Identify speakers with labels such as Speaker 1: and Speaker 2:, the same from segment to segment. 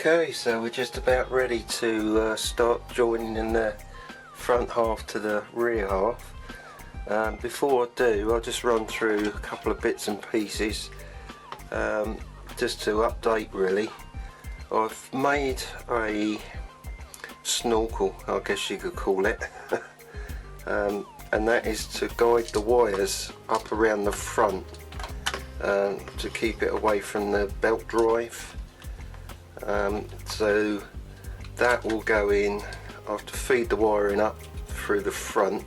Speaker 1: Okay, so we're just about ready to start joining in the front half to the rear half. Before I do, I'll just run through a couple of bits and pieces just to update really. I've made a snorkel, I guess you could call it, and that is to guide the wires up around the front to keep it away from the belt drive. So that will go in. I have to feed the wiring up through the front,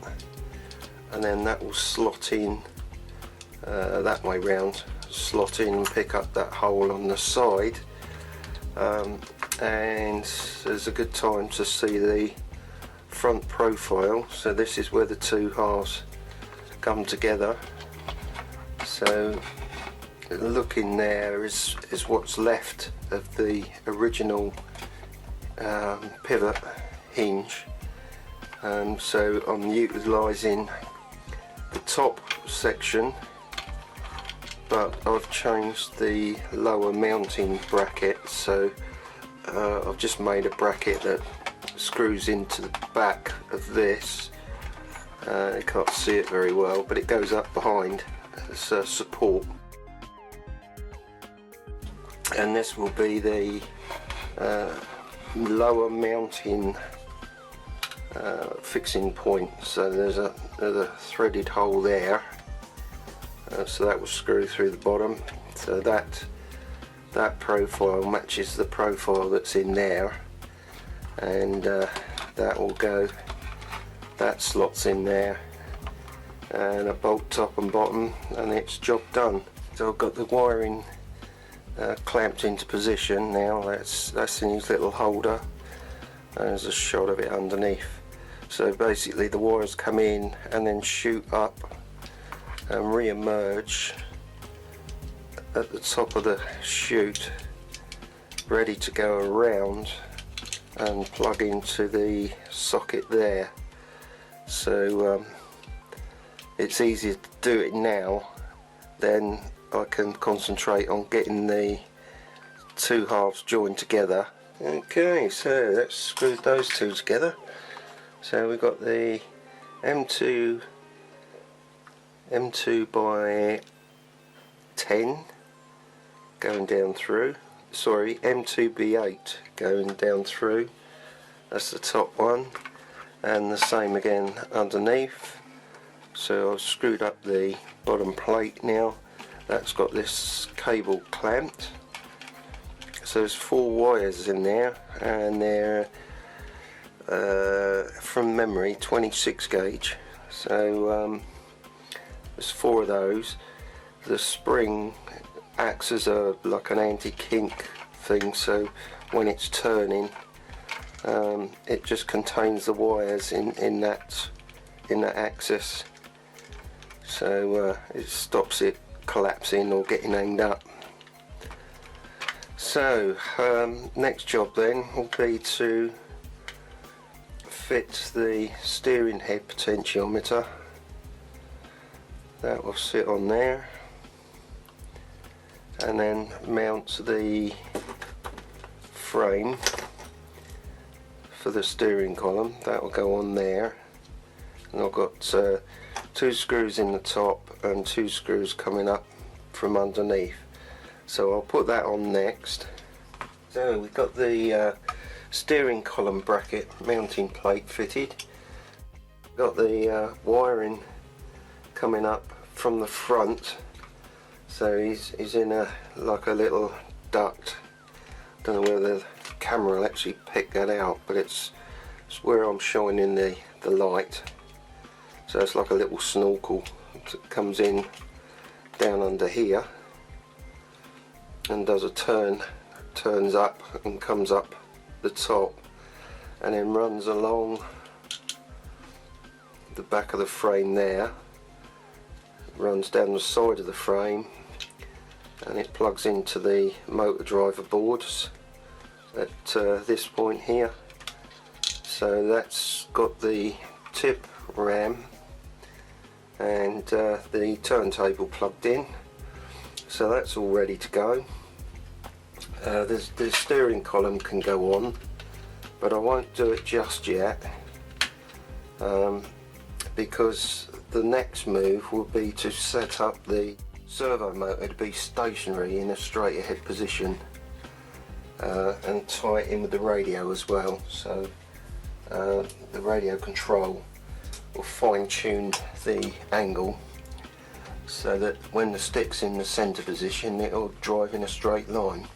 Speaker 1: and then that will slot in that way round, slot in and pick up that hole on the side, and there's a good time to see the front profile. So this is where the two halves come together. So looking there is what's left of the original pivot hinge. So I'm utilising the top section, but I've changed the lower mounting bracket. So I've just made a bracket that screws into the back of this. You can't see it very well, but it goes up behind as a support. And this will be the lower mounting fixing point. So there's a threaded hole there, so that will screw through the bottom. So that profile matches the profile that's in there, and that will go, that slots in there, and a bolt top and bottom, and it's job done. So I've got the wiring clamped into position now. That's in his little holder, and there's a shot of it underneath. So basically the wires come in and then shoot up and re-emerge at the top of the chute, ready to go around and plug into the socket there. So it's easier to do it now, then I can concentrate on getting the two halves joined together. Okay, so let's screw those two together. So we've got the M2 by 10 going down through, sorry, M2B8 going down through, that's the top one, and the same again underneath. So I've screwed up the bottom plate now. That's got this cable clamped. So there's 4 wires in there, and they're from memory 26 gauge. So there's 4 of those. The spring acts as like an anti-kink thing, so when it's turning, it just contains the wires in that axis. So it stops it collapsing or getting hanged up. So next job then will be to fit the steering head potentiometer. That will sit on there, and then mount the frame for the steering column. That will go on there, and I've got 2 screws in the top and 2 screws coming up from underneath. So I'll put that on next. So we've got the steering column bracket mounting plate fitted. Got the wiring coming up from the front. So he's in like a little duct. Don't know whether the camera will actually pick that out, but it's where I'm showing in the light. So it's like a little snorkel that comes in down under here and does a turn, turns up and comes up the top, and then runs along the back of the frame there, runs down the side of the frame, and it plugs into the motor driver boards at this point here. So that's got the tip ram and the turntable plugged in, so that's all ready to go. The steering column can go on, but I won't do it just yet, because the next move will be to set up the servo motor to be stationary in a straight ahead position, and tie it in with the radio as well, so the radio control will fine tune the angle so that when the stick's in the centre position it'll drive in a straight line.